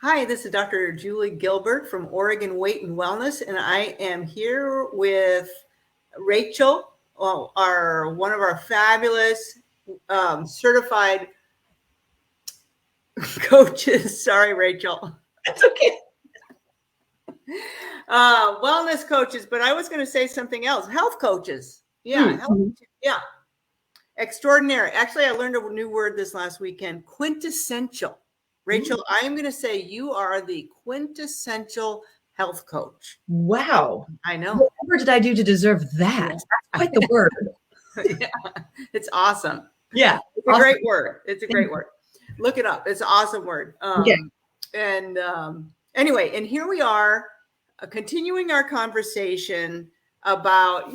Hi, this is Dr. Julie Gilbert from Oregon Weight and Wellness, and I am here with Rachel, one of our fabulous certified coaches. Sorry, Rachel. That's okay. Wellness coaches, but I was going to say something else. Health coaches. Yeah, yeah. Extraordinary. Actually, I learned a new word this last weekend. Quintessential. Rachel, I am going to say you are the quintessential health coach. Wow. I know. Whatever did I do to deserve that? That's quite the word. Yeah, it's awesome. Yeah. It's a great word. It's a great word. Look it up. It's an awesome word. Anyway, and here we are continuing our conversation about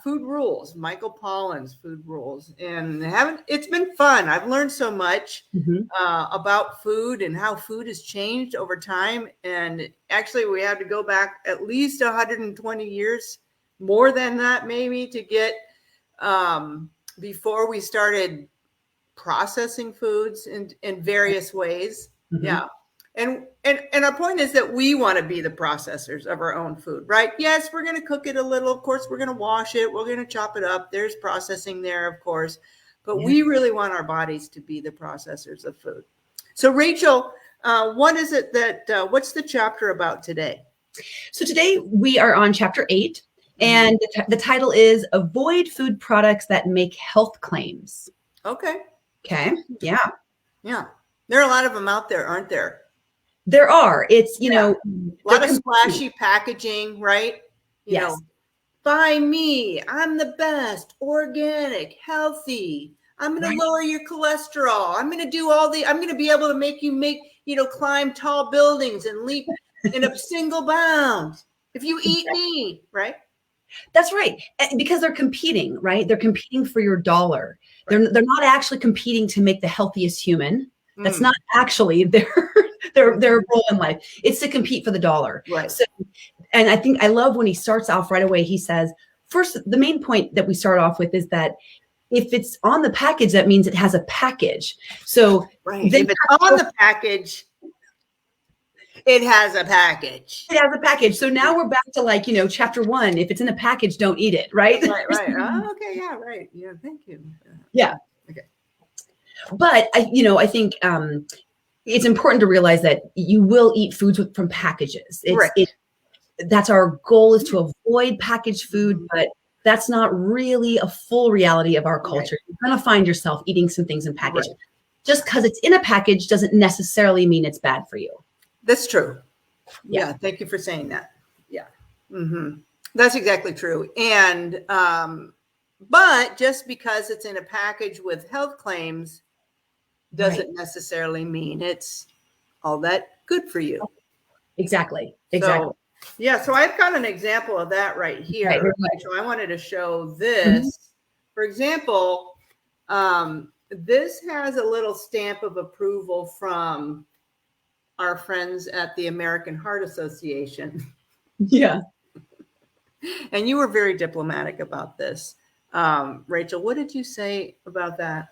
food rules, Michael Pollan's food rules, and it's been fun. I've learned so much about food and how food has changed over time. And actually, we had to go back at least 120 years, more than that maybe, to get before we started processing foods in various ways. Yeah. And our point is that we want to be the processors of our own food, right? Yes, we're going to cook it a little. Of course, we're going to wash it. We're going to chop it up. There's processing there, of course. But we really want our bodies to be the processors of food. So, Rachel, what is it what's the chapter about today? So today we are on chapter 8, and the title is Avoid Food Products That Make Health Claims. Okay. Yeah. Yeah. There are a lot of them out there, aren't there? There are. It's, a lot of splashy packaging, right? You know, buy me. I'm the best, organic, healthy. I'm going to lower your cholesterol. I'm going to do I'm going to be able to make you climb tall buildings and leap in a single bound if you eat me, right? That's right. Because they're competing, right? They're competing for your dollar. Right. They're not actually competing to make the healthiest human. That's not actually their role in life. It's to compete for the dollar. Right. So, and I think I love when he starts off right away. He says, first, the main point that we start off with is that if it's on the package, that means it has a package. So if it's on the package, it has a package. It has a package. So now we're back to chapter 1. If it's in a package, don't eat it. Right. Right. Oh, okay. Yeah. Right. Yeah. Thank you. Yeah. Okay. But I think it's important to realize that you will eat foods from packages. That's our goal, is to avoid packaged food, but that's not really a full reality of our culture. You're going to find yourself eating some things in packages. Just because it's in a package doesn't necessarily mean it's bad for you. That's true. Yeah. Thank you for saying that. Yeah. That's exactly true. And, but just because it's in a package with health claims doesn't necessarily mean it's all that good for you. Exactly. So I've got an example of that right here. Rachel, I wanted to show this. For example, this has a little stamp of approval from our friends at the American Heart Association. Yeah. And you were very diplomatic about this. Rachel, what did you say about that?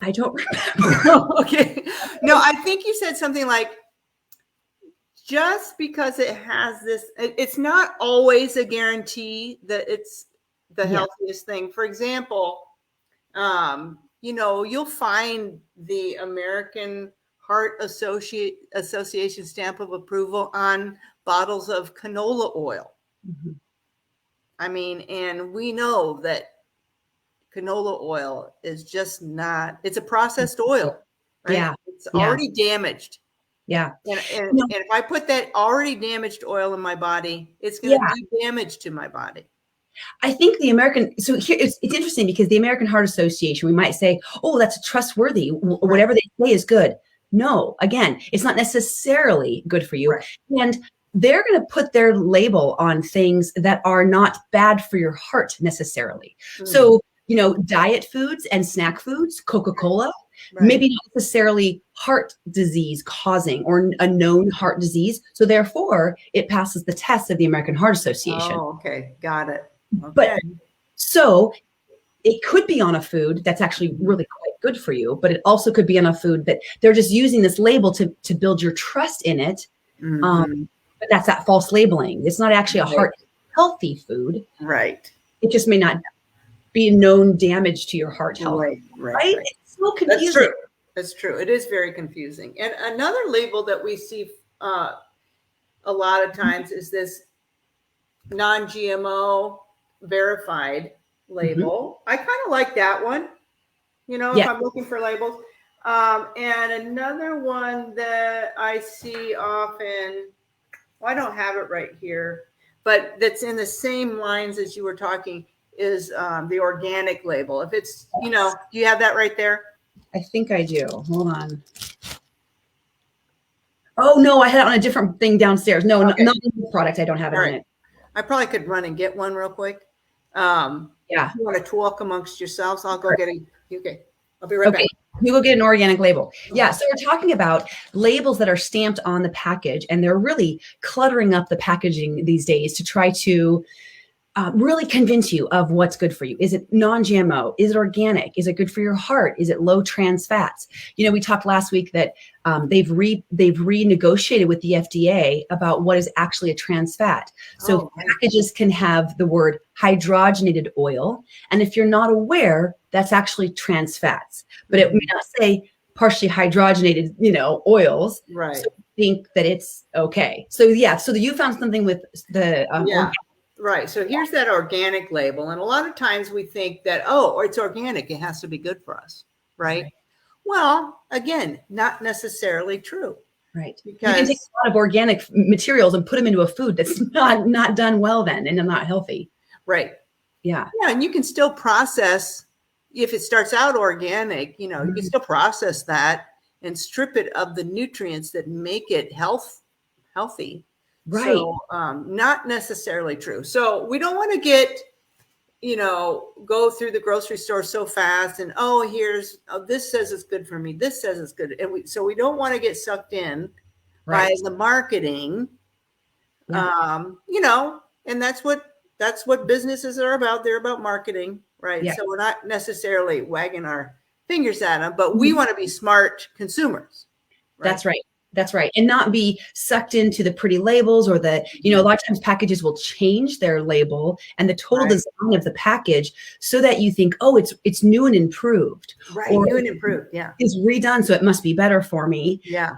I don't remember. Okay. No, I think you said something like, just because it has this, it's not always a guarantee that it's the healthiest thing. For example, you'll find the American Heart Association stamp of approval on bottles of canola oil. I mean, and we know that canola oil is just not, it's a processed oil, right? Yeah. It's already damaged. Yeah. And if I put that already damaged oil in my body, it's going to do damage to my body. I think so here it's interesting because the American Heart Association, we might say, oh, that's trustworthy. Whatever they say is good. No, again, it's not necessarily good for you. Right. And they're going to put their label on things that are not bad for your heart necessarily. So, diet foods and snack foods, Coca-Cola, maybe not necessarily heart disease causing or a known heart disease. So therefore, it passes the test of the American Heart Association. Oh, okay. Got it. Okay. But so it could be on a food that's actually really quite good for you, but it also could be on a food that they're just using this label to build your trust in it. But that's that false labeling. It's not actually a heart healthy food. Right. It just may not be known damage to your heart health. Right? It's so confusing. That's true. That's true. It is very confusing. And another label that we see a lot of times is this non-GMO verified label. I kind of like that one, if I'm looking for labels. And another one that I see often, I don't have it right here, but that's in the same lines as you were talking, is the organic label. If it's, do you have that right there? I think I do. Hold on. Oh, no, I had it on a different thing downstairs. No, not in the product. I don't have it on it. I probably could run and get one real quick. If you want to talk amongst yourselves, I'll go get it. Okay. I'll be right back. You go get an organic label. Yeah. So we're talking about labels that are stamped on the package, and they're really cluttering up the packaging these days to try to really convince you of what's good for you. Is it non-GMO? Is it organic? Is it good for your heart? Is it low trans fats? We talked last week that they've renegotiated with the FDA about what is actually a trans fat. So packages can have the word hydrogenated oil. And if you're not aware, that's actually trans fats. But it may not say partially hydrogenated, oils. Right. So think that it's okay. So so you found something with the Right. So here's that organic label. And a lot of times we think that, it's organic, it has to be good for us. Right. Well, again, not necessarily true. Right. Because you can take a lot of organic materials and put them into a food that's not done well then and not healthy. Right. Yeah. Yeah. And you can still process, if it starts out organic, you can still process that and strip it of the nutrients that make it healthy. Right. So not necessarily true. So we don't want to get, go through the grocery store so fast and, this says it's good for me. This says it's good. And so we don't want to get sucked in by the marketing, and that's what businesses are about. They're about marketing. Right. Yeah. So we're not necessarily wagging our fingers at them, but we want to be smart consumers. Right? That's right. That's right. And not be sucked into the pretty labels or a lot of times packages will change their label and the total design of the package so that you think, it's new and improved. Right. Or new and improved. Yeah. It's redone. So it must be better for me. Yeah.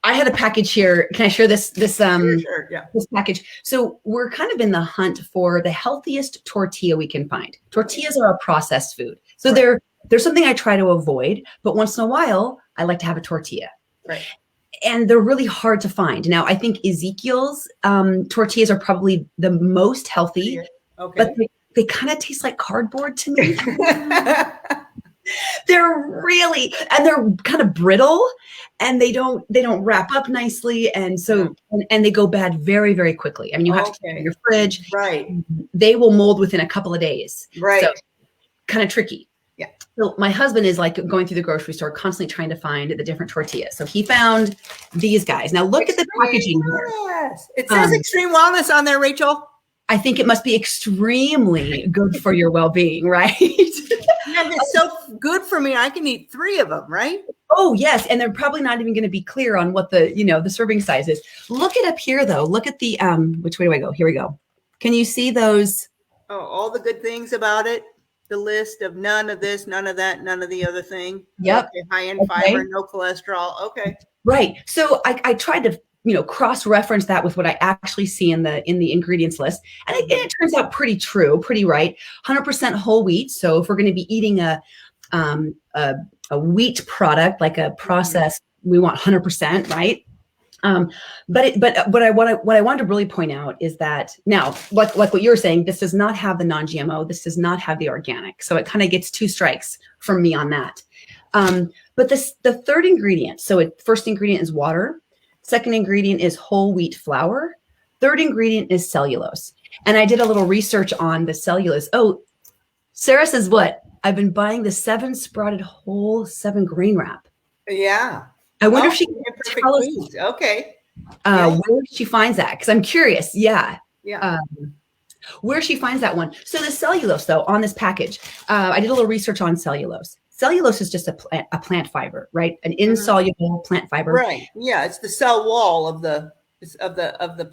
I had a package here. Can I share this? Sure. Yeah. This package. So we're kind of in the hunt for the healthiest tortilla we can find. Tortillas are a processed food. So they're something I try to avoid, but once in a while I like to have a tortilla. Right. And they're really hard to find. Now, I think Ezekiel's tortillas are probably the most healthy, but they kind of taste like cardboard to me. They're kind of brittle and they don't wrap up nicely. And so, and they go bad very, very quickly. I mean, you have to keep them in your fridge. Right. They will mold within a couple of days. Right. So kind of tricky. Yeah. So my husband is like going through the grocery store, constantly trying to find the different tortillas. So he found these guys. Now look at the packaging here. It says extreme wellness on there, Rachel. I think it must be extremely good for your well-being, right? And it's so good for me. I can eat 3 of them, right? Oh, yes. And they're probably not even going to be clear on what the serving size is. Look it up here, though. Look at the, which way do I go? Here we go. Can you see those? Oh, all the good things about it. The list of none of this, none of that, none of the other thing. Yep. Okay, high in fiber, no cholesterol. Okay. Right. So I tried to, cross-reference that with what I actually see in the ingredients list. And again, it turns out pretty true, pretty right. 100% whole wheat. So if we're going to be eating a wheat product, like a processed, we want 100%, right? But what I wanted to really point out is that now, like what you're saying, this does not have the non-GMO. This does not have the organic. So it kind of gets 2 strikes from me on that. But the third ingredient, first ingredient is water. Second ingredient is whole wheat flour. Third ingredient is cellulose. And I did a little research on the cellulose. Oh, Sarah says what? I've been buying the 7 sprouted whole 7 grain wrap. Yeah. I wonder if she can tell us where she finds that, because I'm curious. Yeah. Where she finds that one. So the cellulose, though, on this package, I did a little research on cellulose. cellulose is just a plant fiber, right? An insoluble plant fiber. Right. Yeah. It's the cell wall of the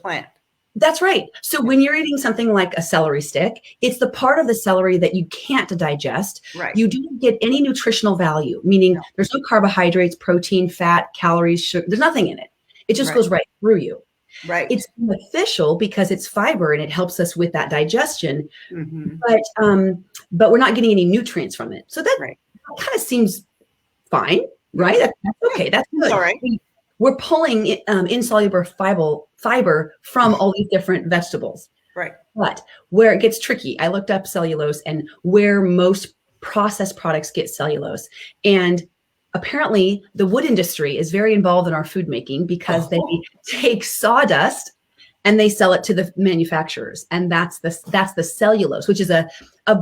plant. That's right. So when you're eating something like a celery stick, it's the part of the celery that you can't digest. Right. You don't get any nutritional value, meaning there's no carbohydrates, protein, fat, calories, sugar. There's nothing in it. It just goes right through you. Right. It's beneficial because it's fiber and it helps us with that digestion. But we're not getting any nutrients from it. So that kind of seems fine, right? That's okay. That's good. All right. We're pulling insoluble fiber from all these different vegetables. Right. But where it gets tricky, I looked up cellulose and where most processed products get cellulose. And apparently the wood industry is very involved in our food making because they take sawdust and they sell it to the manufacturers. And that's the cellulose, which is a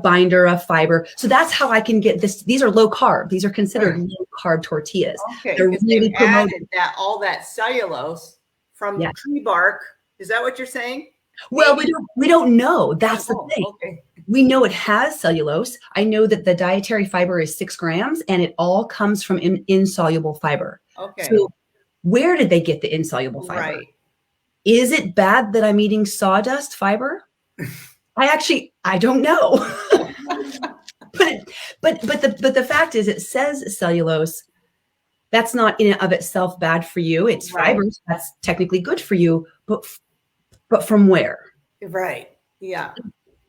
binder, a fiber. So that's how I can get this. These are low carb. These are considered low carb tortillas. Okay. They're really promoted all that cellulose from tree bark. Is that what you're saying? Well, we don't know. That's the thing. Okay. We know it has cellulose. I know that the dietary fiber is 6 grams and it all comes from insoluble fiber. Okay. So where did they get the insoluble fiber? Right. Is it bad that I'm eating sawdust fiber? I don't know. but the fact is it says cellulose. That's not in and of itself bad for you. It's fibers. That's technically good for you. But from where? Right. Yeah.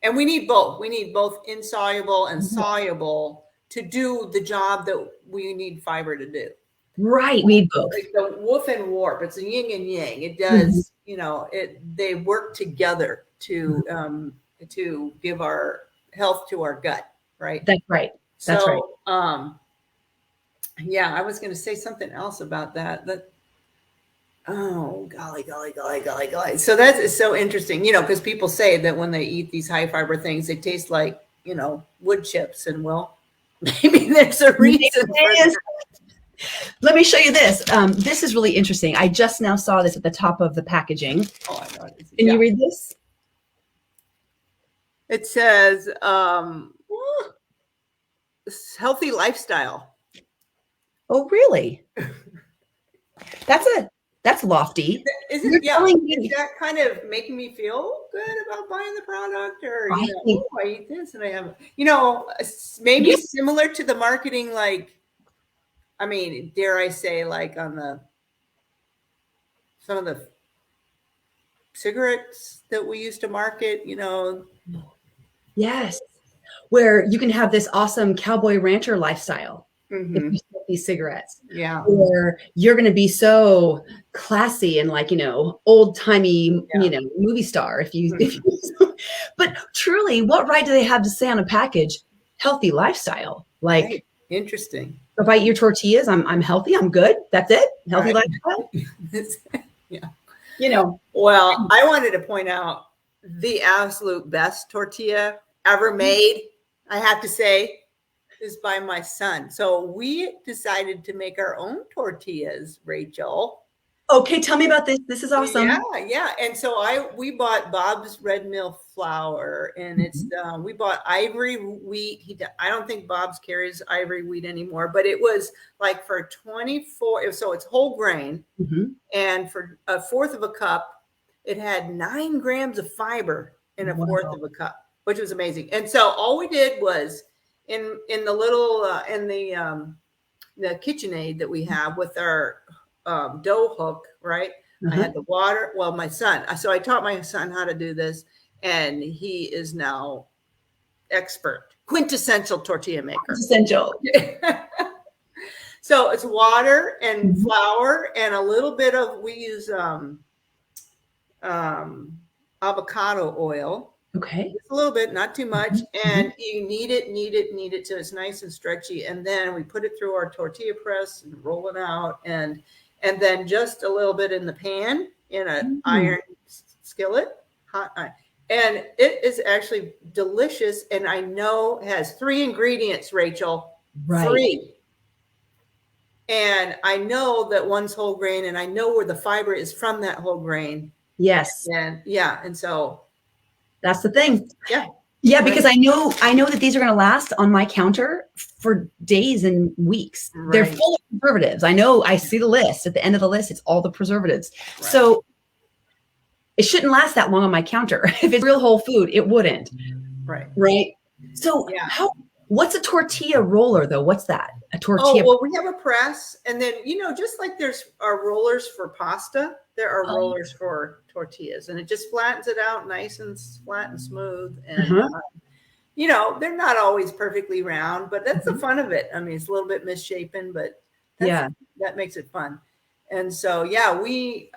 And we need both. We need both insoluble and soluble to do the job that we need fiber to do. Right. We need both. Like the woof and warp. It's a yin and yang. It does, they work together to give our health to our gut. Right. That's right. That's right. I was going to say something else about that. Oh, golly. So that's so interesting, because people say that when they eat these high fiber things, they taste like, wood chips. And maybe there's a reason for that. Let me show you this. This is really interesting. I just now saw this at the top of the packaging. Oh, I know. Can you read this? It says, healthy lifestyle. Oh, really? That's lofty. Is that kind of making me feel good about buying the product, or I eat this and I have, maybe similar to the marketing, dare I say, like on some of the cigarettes that we used to market, Yes, where you can have this awesome cowboy rancher lifestyle. If you smoke these cigarettes, or you're going to be so classy and old timey, movie star. If you, but truly, what right do they have to say on a package, healthy lifestyle? Interesting. If I eat your tortillas, I'm healthy. I'm good. That's it. Healthy lifestyle. Well, I wanted to point out the absolute best tortilla ever made. I have to say. Is by my son. So we decided to make our own tortillas, Rachel. Okay, tell me about this. This is awesome. Yeah. And so we bought Bob's Red Mill flour, and it's we bought ivory wheat. I don't think Bob's carries ivory wheat anymore, but it was like for 24. So it's whole grain, and for a fourth of a cup, it had 9 grams of fiber in a fourth of a cup, which was amazing. And so all we did was in the little the KitchenAid that we have with our dough hook, right? I had the water. Well, my son. So I taught my son how to do this, and he is now quintessential tortilla maker. Quintessential. So it's water and flour and a little bit of. We use avocado oil. Okay. Just a little bit, not too much. And you knead it so it's nice and stretchy. And then we put it through our tortilla press and roll it out. And then just a little bit in the pan in an iron skillet, hot iron. And it is actually delicious. And I know it has 3 ingredients, Rachel. Right. 3. And I know that one's whole grain, and I know where the fiber is from that whole grain. Yes. And and so that's the thing. Yeah. Yeah, because I know that these are going to last on my counter for days and weeks. They're Right. full of preservatives. I know, I see the list. At the end of the list, it's all the preservatives. Right. So it shouldn't last that long on my counter. If it's real whole food, it wouldn't. Right. Right. So Yeah. what's a tortilla roller though? What's that? A tortilla? Oh, well, we have a press, and then, just like there's our rollers for pasta, there are rollers for tortillas, and it just flattens it out nice and flat and smooth. And, they're not always perfectly round, but that's the fun of it. I mean, it's a little bit misshapen, but that makes it fun. And so, we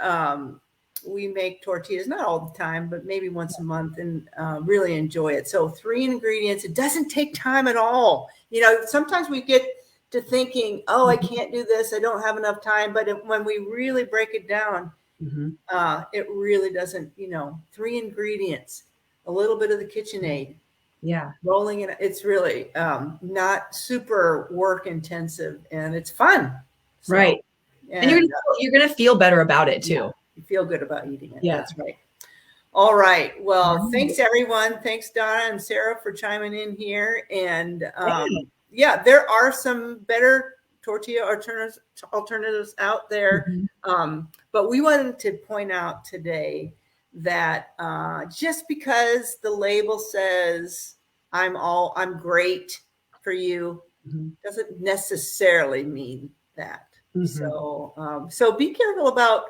make tortillas, not all the time, but maybe once a month, and really enjoy it. So 3 ingredients. It doesn't take time at all. Sometimes we get to thinking, oh, I can't do this, I don't have enough time. But when we really break it down, it really doesn't, 3 ingredients, a little bit of the KitchenAid, rolling it. It's really not super work intensive, and it's fun. So, right. And you're gonna feel better about it too. Yeah, you feel good about eating it. Yeah. That's right. All right. Well, thanks everyone. Thanks Donna and Sarah for chiming in here. And there are some better tortilla alternatives out there. But we wanted to point out today that just because the label says I'm great for you, doesn't necessarily mean that. So be careful about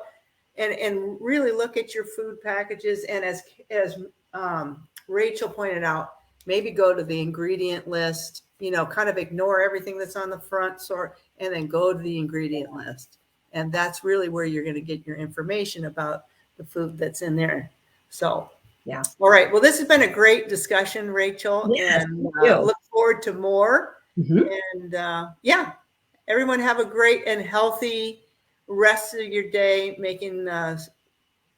and really look at your food packages. And as Rachel pointed out, maybe go to the ingredient list, kind of ignore everything that's on the front and then go to the ingredient list. And that's really where you're going to get your information about the food that's in there. So, all right. Well, this has been a great discussion, Rachel, and look forward to more. And everyone have a great and healthy rest of your day, making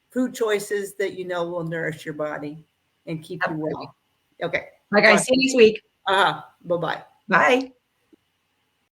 food choices that will nourish your body and keep you well. Okay. Bye guys. See you next week. Bye-bye. Bye.